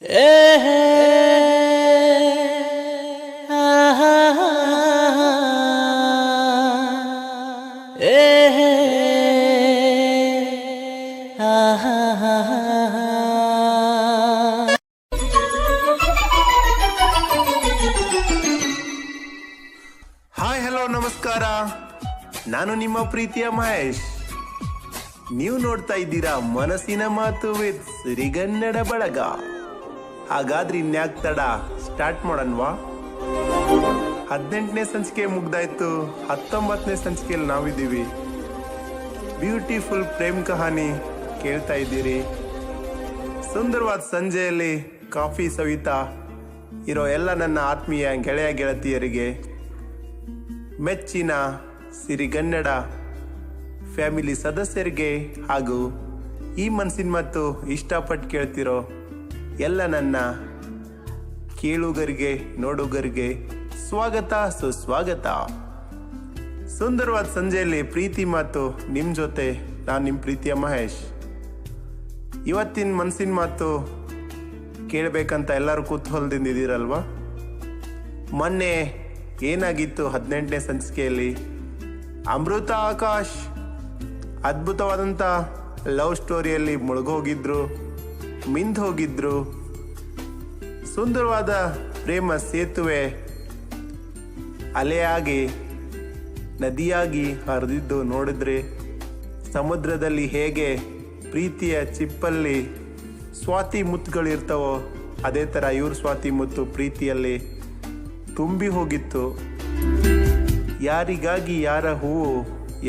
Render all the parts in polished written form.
Hi hello ನಮಸ್ಕಾರ. ನಾನು ನಿಮ್ಮ ಪ್ರೀತಿಯ ಮಹೇಶ್. ನೀವು ನೋಡ್ತಾ ಇದ್ದೀರಾ ಮನಸ್ಸಿನ ಮಾತು ವಿತ್ ಸಿರಿಗನ್ನಡ ಬಳಗ. ಹಾಗಾದ್ರೆ ಇನ್ಯಾಕ್ ತಡ, ಸ್ಟಾರ್ಟ್ ಮಾಡೋಣವಾ? 18ನೇ ಸಂಚಿಕೆ ಮುಗ್ದಾಯ್ತು. 19ನೇ ಸಂಚಿಕೆಯಲ್ಲಿ ನಾವಿದ್ದೀವಿ. ಬ್ಯೂಟಿಫುಲ್ ಪ್ರೇಮ್ ಕಹಾನಿ ಕೇಳ್ತಾ ಇದ್ದೀರಿ. ಸುಂದರವಾದ ಸಂಜೆಯಲ್ಲಿ ಕಾಫಿ ಸವಿತಾ ಇರೋ ಎಲ್ಲ ನನ್ನ ಆತ್ಮೀಯ ಗೆಳೆಯ ಗೆಳತಿಯರಿಗೆ, ಮೆಚ್ಚಿನ ಸಿರಿಗನ್ನಡ ಫ್ಯಾಮಿಲಿ ಸದಸ್ಯರಿಗೆ ಹಾಗೂ ಈ ಮನಸ್ಸಿನ ಮತ್ತು ಇಷ್ಟಪಟ್ಟು ಕೇಳ್ತಿರೋ ಎಲ್ಲ ನನ್ನ ಕೇಳುಗರಿಗೆ, ನೋಡುಗರಿಗೆ ಸ್ವಾಗತ, ಸುಸ್ವಾಗತ. ಸುಂದರವಾದ ಸಂಜೆಯಲ್ಲಿ ಪ್ರೀತಿ ಮಾತು ನಿಮ್ಮ ಜೊತೆ. ನಾನು ನಿಮ್ಮ ಪ್ರೀತಿಯ ಮಹೇಶ್. ಇವತ್ತಿನ ಮನಸ್ಸಿನ ಮಾತು ಕೇಳಬೇಕಂತ ಎಲ್ಲರೂ ಕುತೂಹಲದಿಂದ ಇದ್ದೀರಲ್ವಾ? ಮೊನ್ನೆ ಏನಾಗಿತ್ತು 18ನೇ ಸಂಚಿಕೆಯಲ್ಲಿ? ಅಮೃತ ಆಕಾಶ್ ಅದ್ಭುತವಾದಂಥ ಲವ್ ಸ್ಟೋರಿಯಲ್ಲಿ ಮುಳುಗೋಗಿದ್ರು, ಮಿಂದು ಹೋಗಿದ್ರು. ಸುಂದರವಾದ ಪ್ರೇಮ ಸೇತುವೆ ಅಲೆಯಾಗಿ ನದಿಯಾಗಿ ಹರಿದಿದ್ದು ನೋಡಿದ್ರೆ, ಸಮುದ್ರದಲ್ಲಿ ಹೇಗೆ ಪ್ರೀತಿಯ ಚಿಪ್ಪಲ್ಲಿ ಸ್ವಾತಿ ಮುತ್ತುಗಳಿರ್ತಾವೋ ಅದೇ ಥರ ಇವ್ರ ಸ್ವಾತಿ ಮುತ್ತು ಪ್ರೀತಿಯಲ್ಲಿ ತುಂಬಿ ಹೋಗಿತ್ತು. ಯಾರಿಗಾಗಿ ಯಾರ ಹೂವು,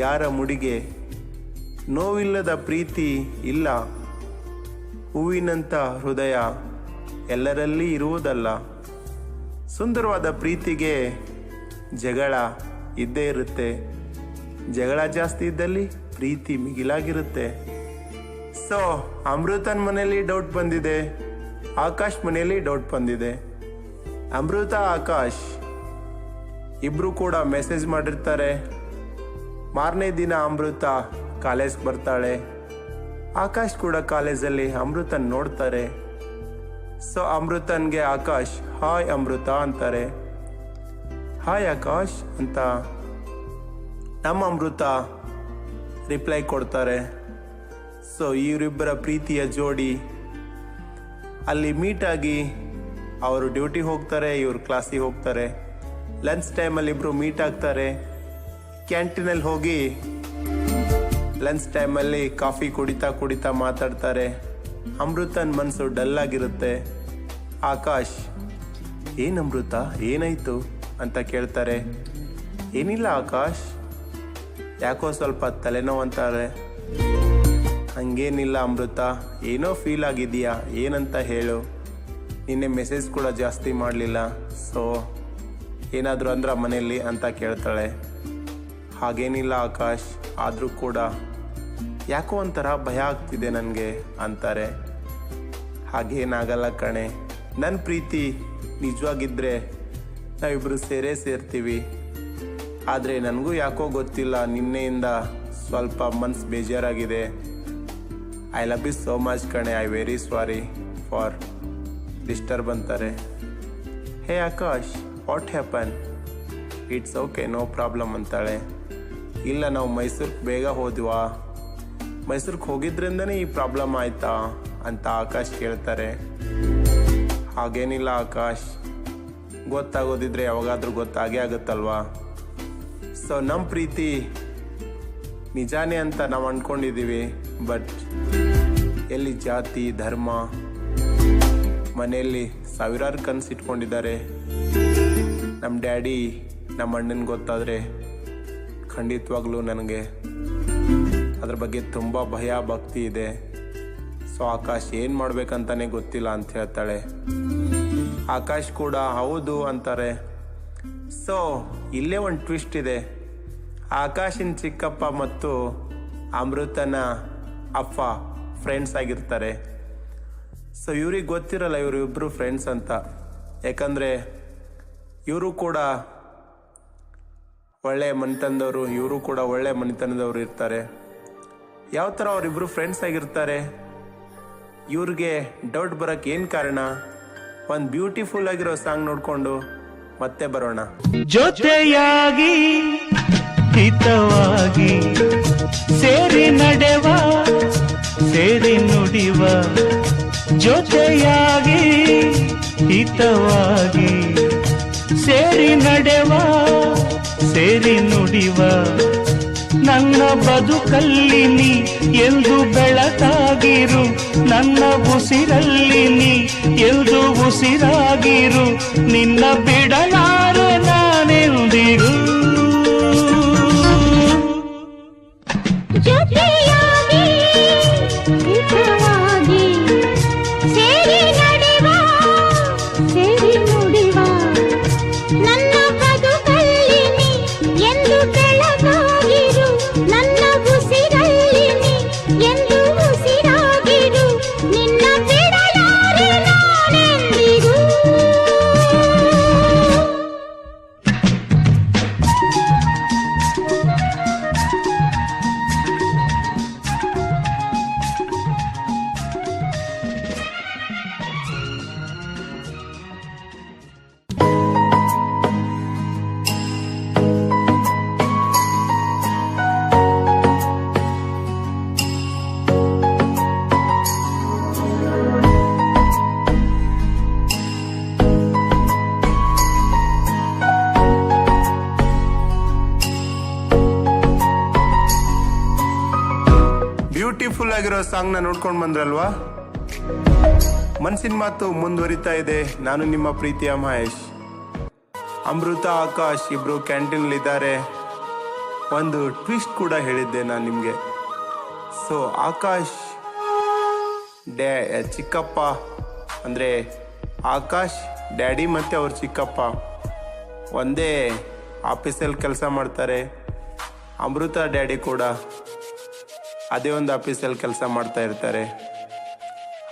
ಯಾರ ಮುಡಿಗೆ, ನೋವಿಲ್ಲದ ಪ್ರೀತಿ ಇಲ್ಲ. ಹೂವಿನಂಥ ಹೃದಯ ಎಲ್ಲರಲ್ಲಿ ಇರುವುದಲ್ಲ. ಸುಂದರವಾದ ಪ್ರೀತಿಗೆ ಜಗಳ ಇದ್ದೇ ಇರುತ್ತೆ. ಜಗಳ ಜಾಸ್ತಿ ಇದ್ದಲ್ಲಿ ಪ್ರೀತಿ ಮಿಗಿಲಾಗಿರುತ್ತೆ. ಸೊ ಅಮೃತನ ಮನೆಯಲ್ಲಿ ಡೌಟ್ ಬಂದಿದೆ, ಆಕಾಶ್ ಮನೆಯಲ್ಲಿ ಡೌಟ್ ಬಂದಿದೆ. ಅಮೃತ ಆಕಾಶ್ ಇಬ್ರು ಕೂಡ ಮೆಸೇಜ್ ಮಾಡಿರ್ತಾರೆ. ಮಾರನೇ ದಿನ ಅಮೃತ ಕಾಲೇಜ್ಗೆ ಬರ್ತಾಳೆ. ಆಕಾಶ್ ಕೂಡ ಕಾಲೇಜಲ್ಲಿ ಅಮೃತನ್ ನೋಡ್ತಾರೆ. ಸೊ ಅಮೃತನ್ಗೆ ಆಕಾಶ್ ಹಾಯ್ ಅಮೃತ ಅಂತಾರೆ. ಹಾಯ್ ಆಕಾಶ್ ಅಂತ ನಮ್ಮ ಅಮೃತ ರಿಪ್ಲೈ ಕೊಡ್ತಾರೆ. ಸೊ ಇವರಿಬ್ಬರ ಪ್ರೀತಿಯ ಜೋಡಿ ಅಲ್ಲಿ ಮೀಟ್ ಆಗಿ ಅವರು ಡ್ಯೂಟಿ ಹೋಗ್ತಾರೆ, ಇವರು ಕ್ಲಾಸಿಗೆ ಹೋಗ್ತಾರೆ. ಲಂಚ್ ಟೈಮಲ್ಲಿ ಇಬ್ಬರು ಮೀಟ್ ಆಗ್ತಾರೆ. ಕ್ಯಾಂಟೀನಲ್ಲಿ ಹೋಗಿ ಲಂಚ್ ಟೈಮಲ್ಲಿ ಕಾಫಿ ಕುಡಿತಾ ಮಾತಾಡ್ತಾರೆ. ಅಮೃತನ ಮನಸ್ಸು ಡಲ್ ಆಗಿರುತ್ತೆ. ಆಕಾಶ್ ಏನು ಅಮೃತ ಏನಾಯಿತು ಅಂತ ಕೇಳ್ತಾರೆ. ಏನಿಲ್ಲ ಆಕಾಶ್, ಯಾಕೋ ಸ್ವಲ್ಪ ತಲೆನೋವು ಅಂತಾರೆ. ಹಂಗೇನಿಲ್ಲ ಅಮೃತ, ಏನೋ ಫೀಲ್ ಆಗಿದೆಯಾ, ಏನಂತ ಹೇಳು. ನಿನ್ನೆ ಮೆಸೇಜ್ ಕೂಡ ಜಾಸ್ತಿ ಮಾಡಲಿಲ್ಲ, ಸೊ ಏನಾದರೂ ಅಂದ್ರ ಮನೆಯಲ್ಲಿ ಅಂತ ಕೇಳ್ತಾಳೆ. ಹಾಗೇನಿಲ್ಲ ಆಕಾಶ್, ಆದರೂ ಕೂಡ ಯಾಕೋ ಒಂಥರ ಭಯ ಆಗ್ತಿದೆ ನನಗೆ ಅಂತಾರೆ. ಹಾಗೇನಾಗಲ್ಲ ಕಣೆ, ನನ್ನ ಪ್ರೀತಿ ನಿಜವಾಗಿದ್ದರೆ ನಾವಿಬ್ಬರು ಸೇರ್ತೀವಿ. ಆದರೆ ನನಗೂ ಯಾಕೋ ಗೊತ್ತಿಲ್ಲ, ನಿನ್ನೆಯಿಂದ ಸ್ವಲ್ಪ ಮನ್ಸು ಬೇಜಾರಾಗಿದೆ. I love you so much ಕಣೆ, I very sorry for disturb ಅಂತಾರೆ. Hey Akash, what happen? It's okay, no problem ಅಂತಾಳೆ. ಇಲ್ಲ, ನಾವು ಮೈಸೂರಿಗೆ ಬೇಗ ಹೋದ್ವಾ, ಮೈಸೂರಿಗೆ ಹೋಗಿದ್ರಿಂದನೇ ಈ ಪ್ರಾಬ್ಲಮ್ ಆಯ್ತಾ ಅಂತ ಆಕಾಶ್ ಕೇಳ್ತಾರೆ. ಹಾಗೇನಿಲ್ಲ ಆಕಾಶ್, ಗೊತ್ತಾಗೋದಿದ್ರೆ ಯಾವಾಗಾದ್ರೂ ಗೊತ್ತಾಗೇ ಆಗುತ್ತಲ್ವಾ. ಸೊ ನಮ್ಮ ಪ್ರೀತಿ ನಿಜಾನೇ ಅಂತ ನಾವು ಅಂದ್ಕೊಂಡಿದ್ದೀವಿ. ಬಟ್ ಎಲ್ಲಿ ಜಾತಿ ಧರ್ಮ, ಮನೆಯಲ್ಲಿ ಸಾವಿರಾರು ಕನಸು ಇಟ್ಕೊಂಡಿದ್ದಾರೆ. ನಮ್ಮ ಡ್ಯಾಡಿ ನಮ್ಮ ಅಣ್ಣನ ಗೊತ್ತಾದರೆ ಖಂಡಿತವಾಗ್ಲೂ ನನಗೆ ಅದ್ರ ಬಗ್ಗೆ ತುಂಬ ಭಯ ಭಕ್ತಿ ಇದೆ. ಸೊ ಆಕಾಶ್ ಏನು ಮಾಡ್ಬೇಕಂತಾನೆ ಗೊತ್ತಿಲ್ಲ ಅಂತ ಹೇಳ್ತಾಳೆ. ಆಕಾಶ್ ಕೂಡ ಹೌದು ಅಂತಾರೆ. ಸೊ ಇಲ್ಲೇ ಒಂದು ಟ್ವಿಸ್ಟ್ ಇದೆ. ಆಕಾಶಿನ ಚಿಕ್ಕಪ್ಪ ಮತ್ತು ಅಮೃತನ ಅಪ್ಪ ಫ್ರೆಂಡ್ಸ್ ಆಗಿರ್ತಾರೆ. ಸೊ ಇವ್ರಿಗೆ ಗೊತ್ತಿರಲ್ಲ ಇವರಿಬ್ಬರು ಫ್ರೆಂಡ್ಸ್ ಅಂತ. ಯಾಕಂದರೆ ಇವರು ಕೂಡ ಒಳ್ಳೆಯ ಮನೆತನದವರು, ಇವರು ಕೂಡ ಒಳ್ಳೆಯ ಮನೆತನದವರು ಇರ್ತಾರೆ. ಯಾವ ಥರ ಅವರಿಬ್ಬರು ಫ್ರೆಂಡ್ಸ್ ಆಗಿರ್ತಾರೆ ಇವ್ರಿಗೆ ಡೌಟ್ ಬರೋಕ್ಕೆ ಏನು ಕಾರಣ? ಒಂದು ಬ್ಯೂಟಿಫುಲ್ ಆಗಿರೋ ಸಾಂಗ್ ನೋಡಿಕೊಂಡು ಮತ್ತೆ ಬರೋಣ. ಜೊತೆಯಾಗಿ ಹಿತವಾಗಿ ಸೇರಿ ನಡೆವ, ಸೇರಿ ನುಡಿವ, ಜೊತೆಯಾಗಿ ಹಿತವಾಗಿ ಸೇರಿ ನಡೆವ, ಸೇರಿ ನುಡಿವ, ನನ್ನ ಬದುಕಲ್ಲಿ ನೀ ಎಂದು ಬೆಳಕಾಗಿರು, ನನ್ನ ಉಸಿರಲ್ಲಿ ನೀ ಎಂದು ಉಸಿರಾಗಿರು, ನಿನ್ನ ಬಿಡಲಾರೆ ನಾನೆಂದಿರು. ಜೊತೆಯಾಗಿ ಹಿತವಾಗಿ ಸೇರಿ ನಡೆವ, ಸೇರಿ ನುಡಿವ, ನನ್ನ ಬದುಕಲ್ಲಿ ನೀ ಎಂದು ಬೆಳಕಾಗಿರು, ನನ್ನ ಉಸಿರಲ್ಲಿ ನೀ ಎಂದು ಉಸಿರಾಗಿರು, ನಿನ್ನ ಬಿಡಲಾರೆ ನಾನೆಂದಿಗೂ. ಬ್ಯೂಟಿಫುಲ್ ಆಗಿರೋ ಸಾಂಗ್ನ ನೋಡ್ಕೊಂಡು ಬಂದ್ರಲ್ವಾ? ಮನಸ್ಸಿನ ಮಾತು ಮುಂದುವರಿತಾ ಇದೆ. ನಾನು ನಿಮ್ಮ ಪ್ರೀತಿಯ ಮಹೇಶ್. ಅಮೃತ, ಆಕಾಶ್ ಇಬ್ರು ಕ್ಯಾಂಟೀನ್ಲಿದ್ದಾರೆ. ಒಂದು ಟ್ವಿಸ್ಟ್ ಕೂಡ ಹೇಳಿದ್ದೆ ನಾನು ನಿಮಗೆ. ಸೊ ಆಕಾಶ್ ಚಿಕ್ಕಪ್ಪ ಅಂದರೆ ಆಕಾಶ್ ಡ್ಯಾಡಿ ಮತ್ತು ಅವ್ರ ಚಿಕ್ಕಪ್ಪ ಒಂದೇ ಆಫೀಸಲ್ಲಿ ಕೆಲಸ ಮಾಡ್ತಾರೆ. ಅಮೃತ ಡ್ಯಾಡಿ ಕೂಡ ಅದೇ ಒಂದು ಆಫೀಸಲ್ಲಿ ಕೆಲಸ ಮಾಡ್ತಾ ಇರ್ತಾರೆ.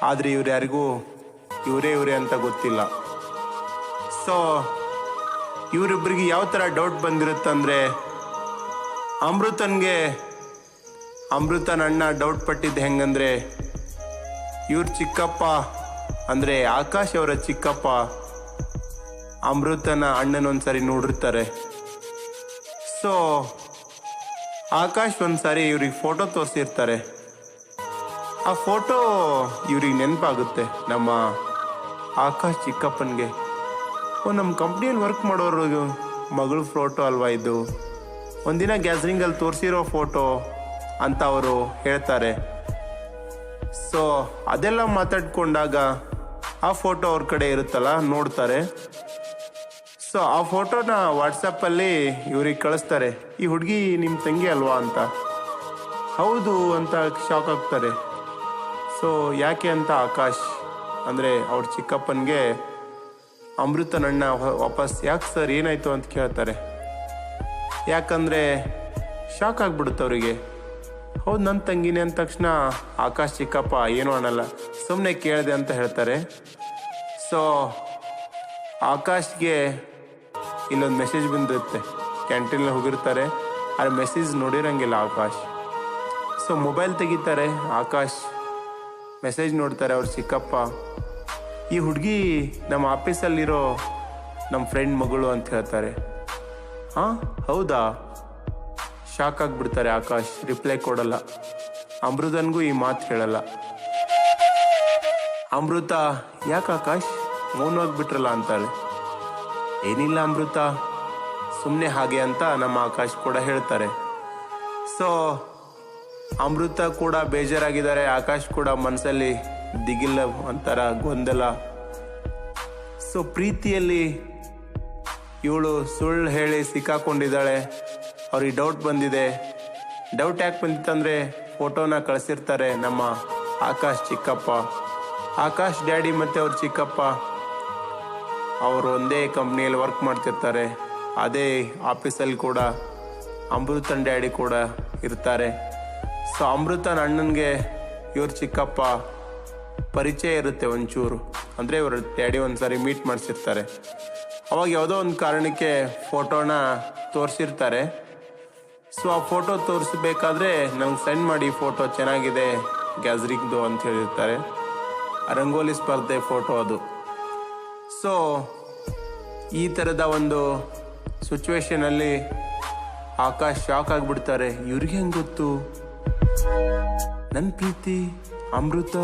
ಆದರೆ ಇವ್ರು ಯಾರಿಗೂ ಇವರೇ ಅಂತ ಗೊತ್ತಿಲ್ಲ. ಸೊ ಇವರಿಬ್ಬರಿಗೆ ಯಾವ ಥರ ಡೌಟ್ ಬಂದಿರುತ್ತಂದರೆ, ಅಮೃತನ ಅಣ್ಣ ಡೌಟ್ ಪಟ್ಟಿದ್ದು ಹೆಂಗಂದರೆ, ಇವ್ರ ಚಿಕ್ಕಪ್ಪ ಅಂದರೆ ಆಕಾಶ್ ಅವರ ಚಿಕ್ಕಪ್ಪ ಅಮೃತನ ಅಣ್ಣನೊಂದ್ಸರಿ ನೋಡಿರ್ತಾರೆ. ಸೊ ಆಕಾಶ್ ಒಂದ್ಸಾರಿ ಇವ್ರಿಗೆ ಫೋಟೋ ತೋರಿಸಿರ್ತಾರೆ. ಆ ಫೋಟೋ ಇವ್ರಿಗೆ ನೆನಪಾಗುತ್ತೆ ನಮ್ಮ ಆಕಾಶ್ ಚಿಕ್ಕಪ್ಪನಿಗೆ. ನಮ್ಮ ಕಂಪ್ನಿಯಲ್ಲಿ ವರ್ಕ್ ಮಾಡೋರು ಮಗಳ ಫೋಟೋ ಅಲ್ವಾ ಇದು, ಒಂದಿನ ಗ್ಯಾಸ್ರಿಂಗಲ್ಲಿ ತೋರಿಸಿರೋ ಫೋಟೋ ಅಂತ ಅವರು ಹೇಳ್ತಾರೆ. ಸೊ ಅದೆಲ್ಲ ಮಾತಾಡ್ಕೊಂಡಾಗ ಆ ಫೋಟೋ ಅವ್ರ ಕಡೆ ಇರುತ್ತಲ್ಲ, ನೋಡ್ತಾರೆ. ಸೊ ಆ ಫೋಟೋನ ವಾಟ್ಸಪ್ಪಲ್ಲಿ ಇವ್ರಿಗೆ ಕಳಿಸ್ತಾರೆ. ಈ ಹುಡುಗಿ ನಿಮ್ಮ ತಂಗಿ ಅಲ್ವಾ ಅಂತ. ಹೌದು ಅಂತ ಶಾಕ್ ಆಗ್ತಾರೆ. ಸೊ ಯಾಕೆ ಅಂತ ಆಕಾಶ್ ಅಂದರೆ ಅವ್ರ ಚಿಕ್ಕಪ್ಪನಿಗೆ ಅಮೃತನಣ್ಣ ವಾಪಸ್ ಯಾಕೆ ಸರ್ ಏನಾಯಿತು ಅಂತ ಕೇಳ್ತಾರೆ. ಯಾಕಂದರೆ ಶಾಕ್ ಆಗಿಬಿಡುತ್ತೆ ಅವರಿಗೆ. ಹೌದು ನನ್ನ ತಂಗಿನೇ ಅಂದ ತಕ್ಷಣ ಆಕಾಶ್ ಚಿಕ್ಕಪ್ಪ ಏನೂ ಅನ್ನಲ್ಲ, ಸುಮ್ಮನೆ ಕೇಳಿದೆ ಅಂತ ಹೇಳ್ತಾರೆ. ಸೊ ಆಕಾಶ್ಗೆ ಇಲ್ಲೊಂದು ಮೆಸೇಜ್ ಬಂದಿರುತ್ತೆ. ಕ್ಯಾಂಟೀನಲ್ಲಿ ಹೋಗಿರ್ತಾರೆ, ಆ ಮೆಸೇಜ್ ನೋಡಿರಂಗಿಲ್ಲ ಆಕಾಶ್. ಸೊ ಮೊಬೈಲ್ ತೆಗಿತಾರೆ, ಆಕಾಶ್ ಮೆಸೇಜ್ ನೋಡ್ತಾರೆ. ಅವ್ರ ಚಿಕ್ಕಪ್ಪ, ಈ ಹುಡುಗಿ ನಮ್ಮ ಆಫೀಸಲ್ಲಿರೋ ನಮ್ಮ ಫ್ರೆಂಡ್ ಮಗಳು ಅಂತ ಹೇಳ್ತಾರೆ. ಹಾಂ ಹೌದಾ? ಶಾಕ್ ಆಗಿಬಿಡ್ತಾರೆ ಆಕಾಶ್. ರಿಪ್ಲೈ ಕೊಡಲ್ಲ. ಅಮೃತನಿಗೂ ಈ ಮಾತು ಹೇಳಲ್ಲ. ಅಮೃತ, ಯಾಕೆ ಆಕಾಶ್ ಮೌನವಾಗಿಬಿಟ್ರಲ್ಲ ಅಂತಾಳೆ. ಏನಿಲ್ಲ ಅಮೃತ, ಸುಮ್ಮನೆ ಹಾಗೆ ಅಂತ ನಮ್ಮ ಆಕಾಶ್ ಕೂಡ ಹೇಳ್ತಾರೆ. ಸೊ ಅಮೃತ ಕೂಡ ಬೇಜಾರಾಗಿದ್ದಾರೆ, ಆಕಾಶ್ ಕೂಡ ಮನಸ್ಸಲ್ಲಿ ದಿಗಿಲ್ಲ, ಒಂಥರ ಗೊಂದಲ. ಸೊ ಪ್ರೀತಿಯಲ್ಲಿ ಇವಳು ಸುಳ್ಳು ಹೇಳಿ ಸಿಕ್ಕಾಕೊಂಡಿದ್ದಾಳೆ. ಅವ್ರಿಗೆ ಡೌಟ್ ಬಂದಿದೆ. ಡೌಟ್ ಯಾಕೆ ಬಂದಿತ್ತಂದರೆ, ಫೋಟೋನ ಕಳಿಸಿರ್ತಾರೆ ನಮ್ಮ ಆಕಾಶ್ ಚಿಕ್ಕಪ್ಪ. ಆಕಾಶ್ ಡ್ಯಾಡಿ ಮತ್ತು ಅವ್ರ ಚಿಕ್ಕಪ್ಪ ಅವರು ಒಂದೇ ಕಂಪ್ನಿಯಲ್ಲಿ ವರ್ಕ್ ಮಾಡ್ತಿರ್ತಾರೆ. ಅದೇ ಆಫೀಸಲ್ಲಿ ಕೂಡ ಅಮೃತನ ಡ್ಯಾಡಿ ಕೂಡ ಇರ್ತಾರೆ. ಸೊ ಅಮೃತನ ಅಣ್ಣನಿಗೆ ಇವ್ರ ಚಿಕ್ಕಪ್ಪ ಪರಿಚಯ ಇರುತ್ತೆ ಒಂಚೂರು. ಅಂದರೆ ಇವ್ರ ಡ್ಯಾಡಿ ಒಂದು ಸಾರಿ ಮೀಟ್ ಮಾಡಿಸಿರ್ತಾರೆ. ಅವಾಗ ಯಾವುದೋ ಒಂದು ಕಾರಣಕ್ಕೆ ಫೋಟೋನ ತೋರಿಸಿರ್ತಾರೆ. ಸೊ ಆ ಫೋಟೋ ತೋರಿಸ್ಬೇಕಾದ್ರೆ ನಂಗೆ ಸೆಂಡ್ ಮಾಡಿ, ಫೋಟೋ ಚೆನ್ನಾಗಿದೆ ಗ್ಯಾಸ್ರಿಂಗ್ದು ಅಂತ ಹೇಳಿರ್ತಾರೆ. ರಂಗೋಲಿ ಸ್ಪರ್ಧೆ ಫೋಟೋ ಅದು. ಸೊ ಈ ಥರದ ಒಂದು ಸಿಚುವೇಶನಲ್ಲಿ ಆಕಾಶ್ ಶಾಕ್ ಆಗಿಬಿಡ್ತಾರೆ. ಇವ್ರಿಗೆ ಹೆಂಗೆ ಗೊತ್ತು ನನ್ನ ಪ್ರೀತಿ ಅಮೃತ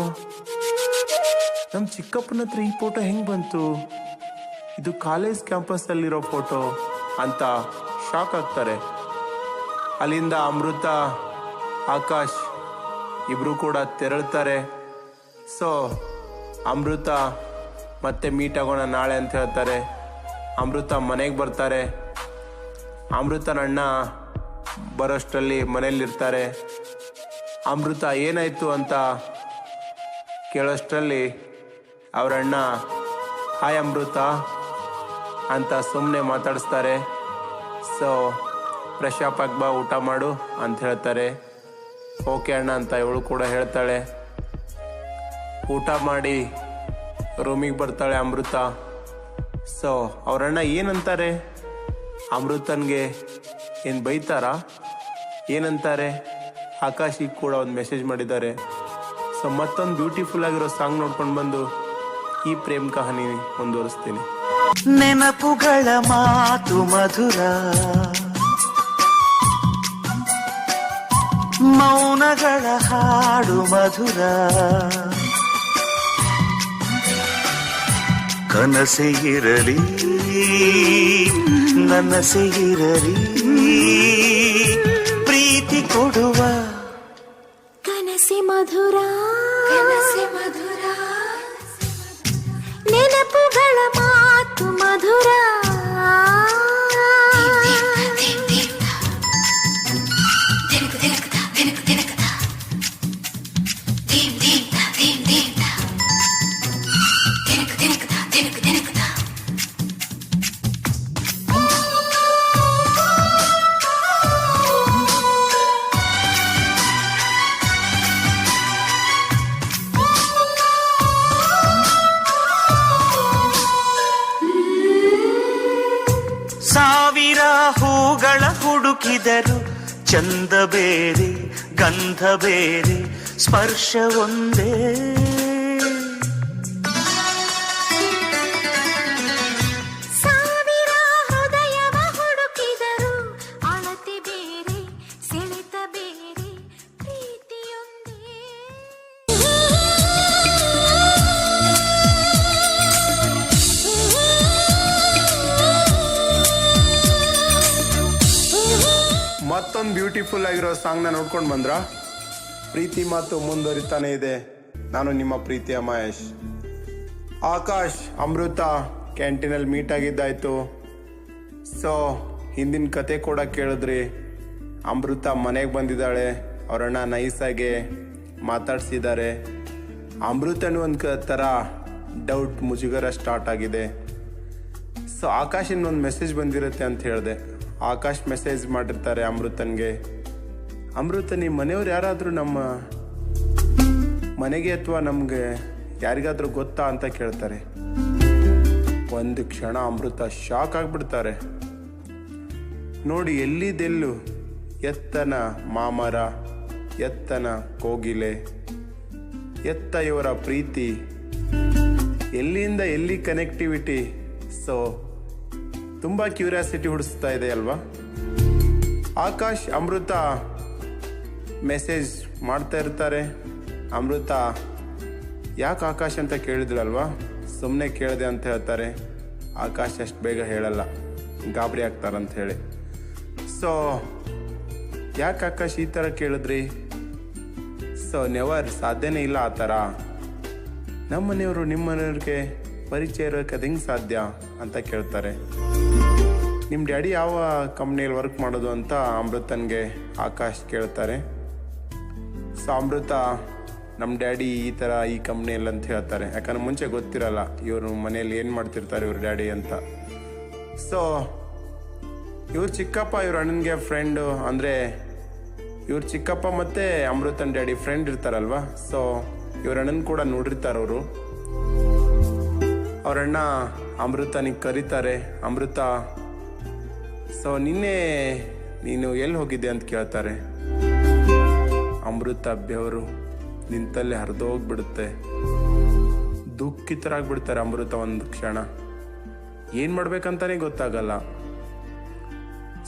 ನಮ್ಮ ಚಿಕ್ಕಪ್ಪನ ಹತ್ರ ಈ ಫೋಟೋ ಹೆಂಗೆ ಬಂತು, ಇದು ಕಾಲೇಜ್ ಕ್ಯಾಂಪಸ್ಸಲ್ಲಿರೋ ಫೋಟೋ ಅಂತ ಶಾಕ್ ಆಗ್ತಾರೆ. ಅಲ್ಲಿಂದ ಅಮೃತ ಆಕಾಶ್ ಇಬ್ಬರು ಕೂಡ ತೆರಳ್ತಾರೆ. ಸೊ ಅಮೃತ ಮತ್ತೆ ಮೀಟ್ ಆಗೋಣ ನಾಳೆ ಅಂತ ಹೇಳ್ತಾರೆ. ಅಮೃತ ಮನೆಗೆ ಬರ್ತಾರೆ. ಅಮೃತನ ಅಣ್ಣ ಬರೋಷ್ಟರಲ್ಲಿ ಮನೆಯಲ್ಲಿರ್ತಾರೆ. ಅಮೃತ ಏನಾಯಿತು ಅಂತ ಕೇಳೋಷ್ಟರಲ್ಲಿ ಅವರಣ್ಣ ಹಾಯ್ ಅಮೃತ ಅಂತ ಸುಮ್ಮನೆ ಮಾತಾಡಿಸ್ತಾರೆ. ಸೊ ಫ್ರೆಶ್ ಅಪ್ ಆಗಿ ಬಾ, ಊಟ ಮಾಡು ಅಂತ ಹೇಳ್ತಾರೆ. ಓಕೆ ಅಣ್ಣ ಅಂತ ಇವಳು ಕೂಡ ಹೇಳ್ತಾಳೆ. ಊಟ ಮಾಡಿ ರೂಮಿಗೆ ಬರ್ತಾಳೆ ಅಮೃತ. ಸೊ ಅವರಣ್ಣ ಏನಂತಾರೆ, ಅಮೃತನ್ಗೆ ಏನು ಬೈತಾರಾ, ಏನಂತಾರೆ, ಆಕಾಶಿಗೆ ಕೂಡ ಒಂದು ಮೆಸೇಜ್ ಮಾಡಿದ್ದಾರೆ. ಸೊ ಮತ್ತೊಂದು ಬ್ಯೂಟಿಫುಲ್ ಆಗಿರೋ ಸಾಂಗ್ ನೋಡ್ಕೊಂಡು ಬಂದು ಈ ಪ್ರೇಮ್ ಕಹಾನಿ ಮುಂದುವರಿಸ್ತೀನಿ. ನೆನಪುಗಳ ಮಾತು ಮಧುರ, ಮೌನಗಳ ಹಾಡು ಮಧುರ, ಕನಸೆ ಇರಲಿ ನನಸೆ ಇರಲಿ, ಪ್ರೀತಿ ಕೊಡುವ ಕನಸೆ ಮಧುರ, ಕನಸೆ ಮಧುರ, ನೆನಪುಗಳ ಮಾತು ಮಧುರ. ಸಾವಿರ ಹೂಗಳ ಹುಡುಕಿದರು ಚಂದ ಬೇರೆ ಗಂಧ ಬೇರೆ ಸ್ಪರ್ಶ ಒಂದೇ, ಸಾವಿರ ಹೃದಯವ ಹುಡುಕಿದರು ಅಳತೆ ಬೇರೆ ಸೆಳೆತ ಬೇರೆ ಪ್ರೀತಿಯೊಂದೇ. ಮತ್ತೊಂದು ಬ್ಯೂಟಿಫುಲ್ ಆಗಿರೋ ಸಾಂಗ್ನ ನೋಡ್ಕೊಂಡು ಬಂದ್ರ. ಪ್ರೀತಿ ಮಾತು ಮುಂದುವರಿತಾನೆ ಇದೆ. ನಾನು ನಿಮ್ಮ ಪ್ರೀತಿಯ ಮಹೇಶ್. ಆಕಾಶ್ ಅಮೃತ ಕ್ಯಾಂಟೀನಲ್ಲಿ ಮೀಟ್ ಆಗಿದ್ದಾಯ್ತು. ಸೊ ಹಿಂದಿನ ಕತೆ ಕೂಡ ಕೇಳಿದ್ರಿ. ಅಮೃತ ಮನೆಗೆ ಬಂದಿದ್ದಾಳೆ, ಅವರಣ್ಣ ನೈಸಾಗೆ ಮಾತಾಡ್ಸಿದ್ದಾರೆ. ಅಮೃತನೂ ಒಂದು ಥರ ಡೌಟ್ ಮುಜುಗರ ಸ್ಟಾರ್ಟ್ ಆಗಿದೆ. ಸೊ ಆಕಾಶಿನ ಒಂದು ಮೆಸೇಜ್ ಬಂದಿರುತ್ತೆ ಅಂತ ಹೇಳಿದೆ. ಆಕಾಶ್ ಮೆಸೇಜ್ ಮಾಡಿರ್ತಾರೆ ಅಮೃತನ್ಗೆ, ಅಮೃತ ನಿಮ್ಮ ಮನೆಯವ್ರು ಯಾರಾದರೂ ನಮ್ಮ ಮನೆಗೆ ಅಥವಾ ನಮಗೆ ಯಾರಿಗಾದ್ರೂ ಗೊತ್ತಾ ಅಂತ ಕೇಳ್ತಾರೆ. ಒಂದು ಕ್ಷಣ ಅಮೃತ ಶಾಕ್ ಆಗಿಬಿಡ್ತಾರೆ. ನೋಡಿ ಎಲ್ಲಿದೆಲ್ಲು ಎತ್ತನ ಮಾಮರ, ಎತ್ತನ ಕೋಗಿಲೆ, ಎತ್ತ ಇವರ ಪ್ರೀತಿ, ಎಲ್ಲಿಂದ ಎಲ್ಲಿ ಕನೆಕ್ಟಿವಿಟಿ. ಸೊ ತುಂಬ ಕ್ಯೂರಿಯಾಸಿಟಿ ಹುಡಿಸ್ತಾ ಇದೆ ಅಲ್ವಾ. ಆಕಾಶ್ ಅಮೃತ ಮೆಸೇಜ್ ಮಾಡ್ತಾ ಇರ್ತಾರೆ. ಅಮೃತ ಯಾಕೆ ಆಕಾಶ್ ಅಂತ ಕೇಳಿದ್ರಲ್ವಾ, ಸುಮ್ಮನೆ ಕೇಳಿದೆ ಅಂತ ಹೇಳ್ತಾರೆ. ಆಕಾಶ್ ಅಷ್ಟು ಬೇಗ ಹೇಳಲ್ಲ, ಗಾಬರಿ ಆಗ್ತಾರಂತ ಹೇಳಿ. ಸೊ ಯಾಕೆ ಆಕಾಶ್ ಈ ಥರ ಕೇಳಿದ್ರಿ? ಸೊ ನೆವರ್, ಸಾಧ್ಯನೇ ಇಲ್ಲ ಆ ಥರ. ನಮ್ಮ ಮನೆಯವರು ನಿಮ್ಮ ಮನೆಯವ್ರಿಗೆ ಪರಿಚಯ ಇರೋಕ್ಕೆ ಅದು ಹೆಂಗೆ ಸಾಧ್ಯ ಅಂತ ಕೇಳ್ತಾರೆ. ನಿಮ್ಮ ಡ್ಯಾಡಿ ಯಾವ ಕಂಪ್ನಿಯಲ್ಲಿ ವರ್ಕ್ ಮಾಡೋದು ಅಂತ ಅಮೃತನ್ಗೆ ಆಕಾಶ್ ಕೇಳ್ತಾರೆ. ಸೊ ಅಮೃತ ನಮ್ಮ ಡ್ಯಾಡಿ ಈ ಥರ ಈ ಕಂಪ್ನಿಯಲ್ಲಿ ಅಂತ ಹೇಳ್ತಾರೆ. ಯಾಕಂದ್ರೆ ಮುಂಚೆ ಗೊತ್ತಿರಲ್ಲ ಇವರು ಮನೇಲಿ ಏನು ಮಾಡ್ತಿರ್ತಾರೆ ಇವ್ರ ಡ್ಯಾಡಿ ಅಂತ. ಸೊ ಇವ್ರ ಚಿಕ್ಕಪ್ಪ ಇವ್ರ ಅಣ್ಣನಿಗೆ ಫ್ರೆಂಡು, ಅಂದರೆ ಇವ್ರ ಚಿಕ್ಕಪ್ಪ ಮತ್ತು ಅಮೃತನ್ ಡ್ಯಾಡಿ ಫ್ರೆಂಡ್ ಇರ್ತಾರಲ್ವ. ಸೊ ಇವ್ರ ಅಣ್ಣನ ಕೂಡ ನೋಡಿರ್ತಾರೆ ಅವರು. ಅವರಣ್ಣ ಅಮೃತನಿಗೆ ಕರೀತಾರೆ. ಅಮೃತ, ಸೊ ನಿನ್ನೆ ನೀನು ಎಲ್ಲಿ ಹೋಗಿದ್ದೆ ಅಂತ ಕೇಳ್ತಾರೆ. ಅಮೃತ ಬೆವರು ನಿಂತಲ್ಲೇ ಹರಿದೋಗ್ಬಿಡುತ್ತೆ. ದುಃಖಿತರಾಗ್ಬಿಡ್ತಾರೆ ಅಮೃತ ಒಂದು ಕ್ಷಣ. ಏನು ಮಾಡ್ಬೇಕಂತಾನೆ ಗೊತ್ತಾಗಲ್ಲ.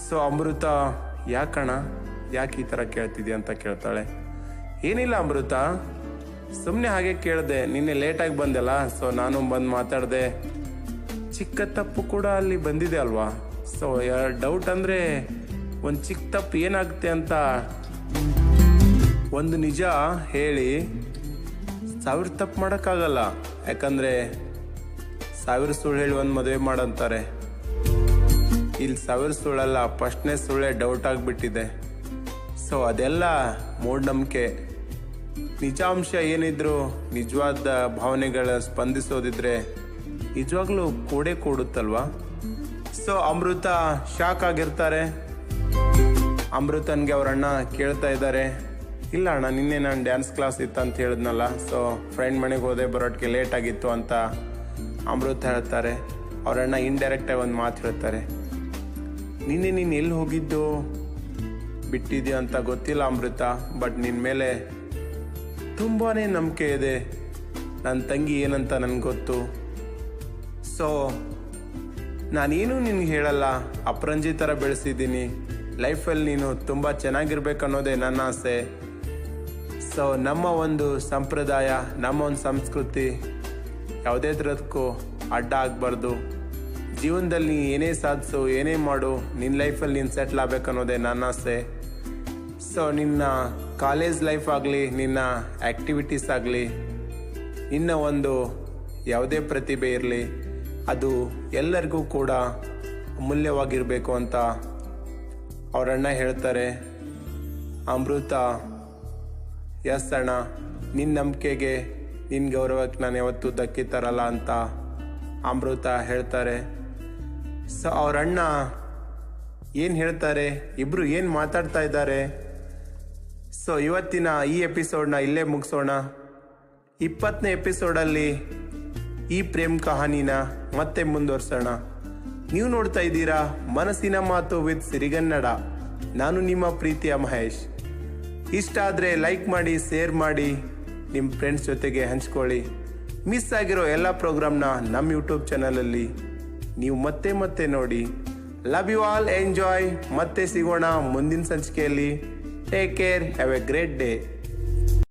ಸೊ ಅಮೃತ, ಯಾಕಣ ಯಾಕೆ ಈ ಥರ ಕೇಳ್ತಿದ್ಯಾ ಅಂತ ಕೇಳ್ತಾಳೆ. ಏನಿಲ್ಲ ಅಮೃತ, ಸುಮ್ಮನೆ ಹಾಗೆ ಕೇಳಿದೆ, ನಿನ್ನೆ ಲೇಟಾಗಿ ಬಂದೆಲ್ಲ, ಸೊ ನಾನು ಬಂದು ಮಾತಾಡಿದೆ. ಚಿಕ್ಕ ತಪ್ಪು ಕೂಡ ಅಲ್ಲಿ ಬಂದಿದೆ ಅಲ್ವಾ. ಸೊ ಡೌಟ್ ಅಂದರೆ ಒಂದು ಚಿಕ್ಕ ತಪ್ಪು ಏನಾಗುತ್ತೆ ಅಂತ ಒಂದು ನಿಜ ಹೇಳಿ 1000 ತಪ್ಪು ಮಾಡೋಕ್ಕಾಗಲ್ಲ. ಯಾಕಂದರೆ 1000 ಸುಳ್ಳು ಹೇಳಿ ಒಂದು ಮದುವೆ ಮಾಡಂತಾರೆ. ಇಲ್ಲಿ 1000 ಸುಳ್ಳಲ್ಲ, ಫಸ್ಟ್ನೇ ಸುಳ್ಳೇ ಡೌಟ್ ಆಗಿಬಿಟ್ಟಿದೆ. ಸೊ ಅದೆಲ್ಲ ಮೂಢನಂಬಿಕೆ. ನಿಜಾಂಶ ಏನಿದ್ರು, ನಿಜವಾದ ಭಾವನೆಗಳ ಸ್ಪಂದಿಸೋದಿದ್ರೆ ನಿಜವಾಗ್ಲೂ ಕೂಡುತ್ತಲ್ವಾ. ಸೊ ಅಮೃತ ಶಾಕ್ ಆಗಿರ್ತಾರೆ. ಅಮೃತನ್ಗೆ ಅವ್ರ ಅಣ್ಣ ಕೇಳ್ತಾ ಇದ್ದಾರೆ, ಇಲ್ಲ ಅಣ್ಣ ನಿನ್ನೆ ನಾನು ಡ್ಯಾನ್ಸ್ ಕ್ಲಾಸ್ ಇತ್ತು ಅಂತ ಹೇಳಿದ್ನಲ್ಲ, ಸೊ ಫ್ರೆಂಡ್ ಮನೆಗೆ ಹೋದೆ, ಬರೋಕ್ಕೆ ಲೇಟ್ ಆಗಿತ್ತು ಅಂತ ಅಮೃತ ಹೇಳ್ತಾರೆ. ಅವ್ರ ಅಣ್ಣ ಇಂಡೈರೆಕ್ಟಾಗಿ ಒಂದು ಮಾತು ಹೇಳ್ತಾರೆ, ನಿನ್ನೆ ನೀನು ಎಲ್ಲಿ ಹೋಗಿದ್ದು ಬಿಟ್ಟಿದ್ಯಾ ಅಂತ ಗೊತ್ತಿಲ್ಲ ಅಮೃತ, ಬಟ್ ನಿನ್ನ ಮೇಲೆ ತುಂಬಾ ನಂಬಿಕೆ ಇದೆ. ನನ್ನ ತಂಗಿ ಏನಂತ ನನಗೆ ಗೊತ್ತು. ಸೊ ನಾನೇನು ನಿನಗೆ ಹೇಳಲ್ಲ, ಅಪರಂಜಿ ಥರ ಬೆಳೆಸಿದ್ದೀನಿ. ಲೈಫಲ್ಲಿ ನೀನು ತುಂಬ ಚೆನ್ನಾಗಿರ್ಬೇಕು ಅನ್ನೋದೇ ನನ್ನ ಆಸೆ. ಸೊ ನಮ್ಮ ಒಂದು ಸಂಪ್ರದಾಯ, ನಮ್ಮ ಒಂದು ಸಂಸ್ಕೃತಿ ಯಾವುದೇ ಥರದಕ್ಕೂ ಅಡ್ಡ ಆಗಬಾರ್ದು. ಜೀವನದಲ್ಲಿ ನೀನು ಏನೇ ಸಾಧಿಸು, ಏನೇ ಮಾಡು, ನಿನ್ನ ಲೈಫಲ್ಲಿ ನೀನು ಸೆಟ್ಲ್ ಆಗಬೇಕು ಅನ್ನೋದೇ ನನ್ನ ಆಸೆ. ಸೊ ನಿನ್ನ ಕಾಲೇಜ್ ಲೈಫ್ ಆಗಲಿ, ನಿನ್ನ ಆ್ಯಕ್ಟಿವಿಟೀಸ್ ಆಗಲಿ, ನಿನ್ನ ಒಂದು ಯಾವುದೇ ಪ್ರತಿಭೆ ಇರಲಿ, ಅದು ಎಲ್ಲರಿಗೂ ಕೂಡ ಅಮೂಲ್ಯವಾಗಿರಬೇಕು ಅಂತ ಅವರಣ್ಣ ಹೇಳ್ತಾರೆ. ಅಮೃತ, ಎಸ್ ಅಣ್ಣ, ನಿನ್ನ ನಂಬಿಕೆಗೆ, ನಿನ್ನ ಗೌರವಕ್ಕೆ ನಾನು ಯಾವತ್ತೂ ಧಕ್ಕೆ ತರಲ್ಲ ಅಂತ ಅಮೃತ ಹೇಳ್ತಾರೆ. ಸೊ ಅವರಣ್ಣ ಏನು ಹೇಳ್ತಾರೆ, ಇಬ್ಬರು ಏನು ಮಾತಾಡ್ತಾ ಇದ್ದಾರೆ. ಸೊ ಇವತ್ತಿನ ಈ ಎಪಿಸೋಡ್ನ ಇಲ್ಲೇ ಮುಗಿಸೋಣ. 20ನೇ ಎಪಿಸೋಡಲ್ಲಿ ಈ ಪ್ರೇಮ್ ಕಹಾನಿನ ಮತ್ತೆ ಮುಂದುವರ್ಸೋಣ. ನೀವು ನೋಡ್ತಾ ಇದ್ದೀರಾ ಮನಸ್ಸಿನ ಮಾತು ವಿತ್ ಸಿರಿಗನ್ನಡ. ನಾನು ನಿಮ್ಮ ಪ್ರೀತಿಯ ಮಹೇಶ್. ಇಷ್ಟ ಆದರೆ ಲೈಕ್ ಮಾಡಿ, ಶೇರ್ ಮಾಡಿ, ನಿಮ್ಮ ಫ್ರೆಂಡ್ಸ್ ಜೊತೆಗೆ ಹಂಚ್ಕೊಳ್ಳಿ. ಮಿಸ್ ಆಗಿರೋ ಎಲ್ಲ ಪ್ರೋಗ್ರಾಮ್ನ ನಮ್ಮ ಯೂಟ್ಯೂಬ್ ಚಾನಲಲ್ಲಿ ನೀವು ಮತ್ತೆ ನೋಡಿ. Love you all, enjoy. ಮತ್ತೆ ಸಿಗೋಣ ಮುಂದಿನ ಸಂಚಿಕೆಯಲ್ಲಿ. Take care, have a great day.